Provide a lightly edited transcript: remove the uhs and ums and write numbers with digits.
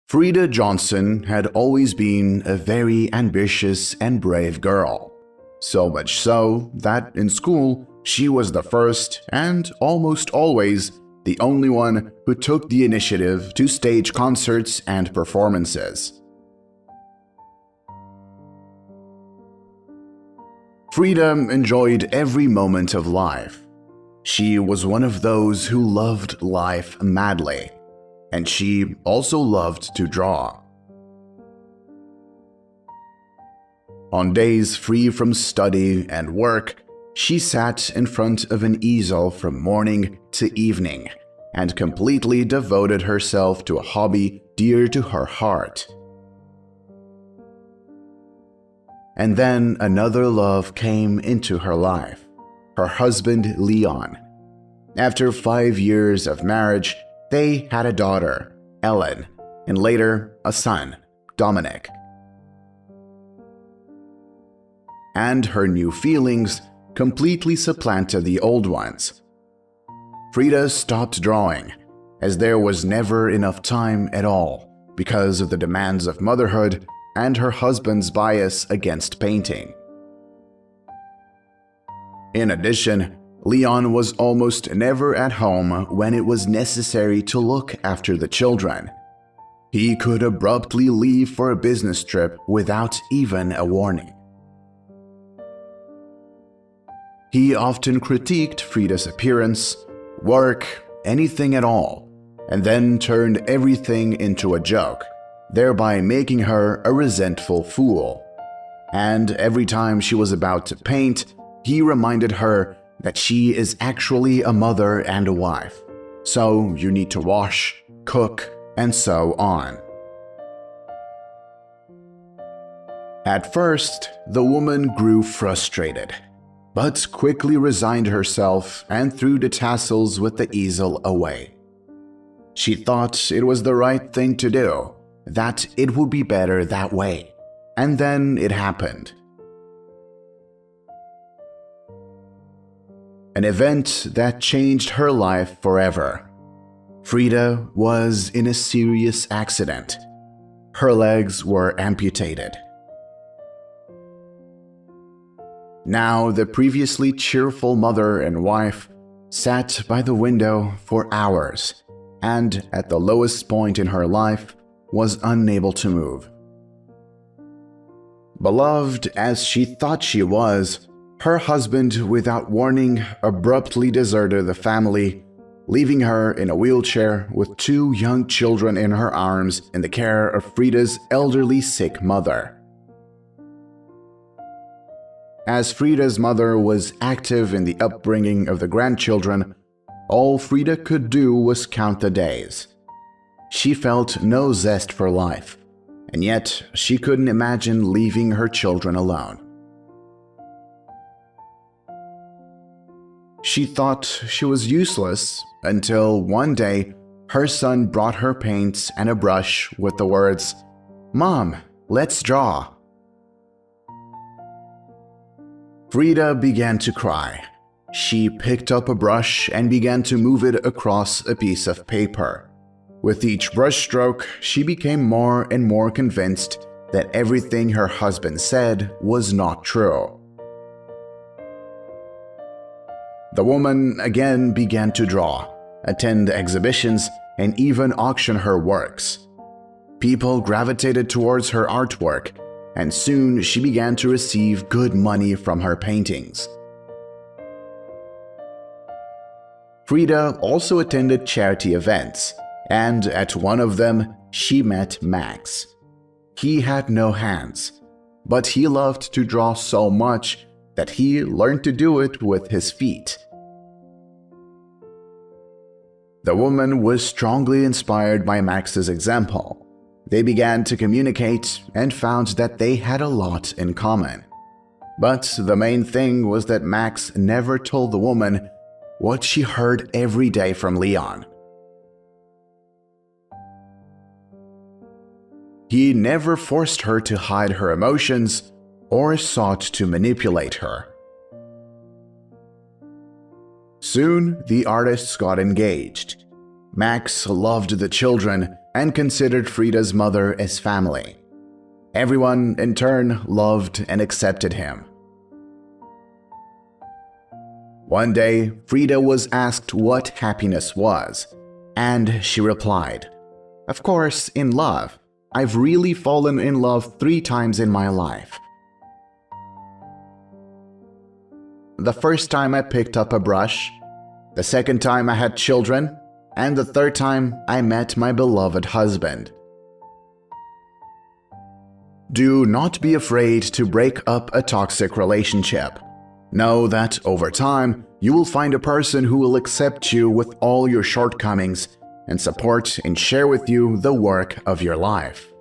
Frida Johnson had always been a very ambitious and brave girl. So much so that in school, she was the first and almost always the only one who took the initiative to stage concerts and performances. Frida enjoyed every moment of life. She was one of those who loved life madly, and she also loved to draw. On days free from study and work, she sat in front of an easel from morning to evening and completely devoted herself to a hobby dear to her heart. And then another love came into her life, her husband Leon. After 5 years of marriage, they had a daughter, Ellen, and later a son, Dominic. And her new feelings completely supplanted the old ones. Frida stopped drawing, as there was never enough time at all because of the demands of motherhood and her husband's bias against painting. In addition, Leon was almost never at home when it was necessary to look after the children. He could abruptly leave for a business trip without even a warning. He often critiqued Frida's appearance, work, anything at all, and then turned everything into a joke, thereby making her a resentful fool. And every time she was about to paint, he reminded her that she is actually a mother and a wife, so you need to wash, cook, and so on. At first, the woman grew frustrated, but quickly resigned herself and threw the tassels with the easel away. She thought it was the right thing to do, that it would be better that way. And then it happened. An event that changed her life forever. Frida was in a serious accident. Her legs were amputated. Now, the previously cheerful mother and wife sat by the window for hours and, at the lowest point in her life, was unable to move. Beloved as she thought she was, her husband, without warning, abruptly deserted the family, leaving her in a wheelchair with 2 young children in her arms in the care of Frida's elderly sick mother. As Frida's mother was active in the upbringing of the grandchildren, all Frida could do was count the days. She felt no zest for life, and yet she couldn't imagine leaving her children alone. She thought she was useless until one day her son brought her paints and a brush with the words, "Mom, let's draw." Frida began to cry. She picked up a brush and began to move it across a piece of paper. With each brushstroke, she became more and more convinced that everything her husband said was not true. The woman again began to draw, attend exhibitions, and even auction her works. People gravitated towards her artwork, and soon she began to receive good money from her paintings. Frida also attended charity events, and at one of them, she met Max. He had no hands, but he loved to draw so much that he learned to do it with his feet. The woman was strongly inspired by Max's example. They began to communicate and found that they had a lot in common. But the main thing was that Max never told the woman what she heard every day from Leon. He never forced her to hide her emotions or sought to manipulate her. Soon, the artists got engaged. Max loved the children and considered Frida's mother as family. Everyone, in turn, loved and accepted him. One day, Frida was asked what happiness was, and she replied, "Of course, in love. I've really fallen in love 3 times in my life. The first time I picked up a brush, the second time I had children, and the third time I met my beloved husband." Do not be afraid to break up a toxic relationship. Know that over time, you will find a person who will accept you with all your shortcomings and support and share with you the work of your life.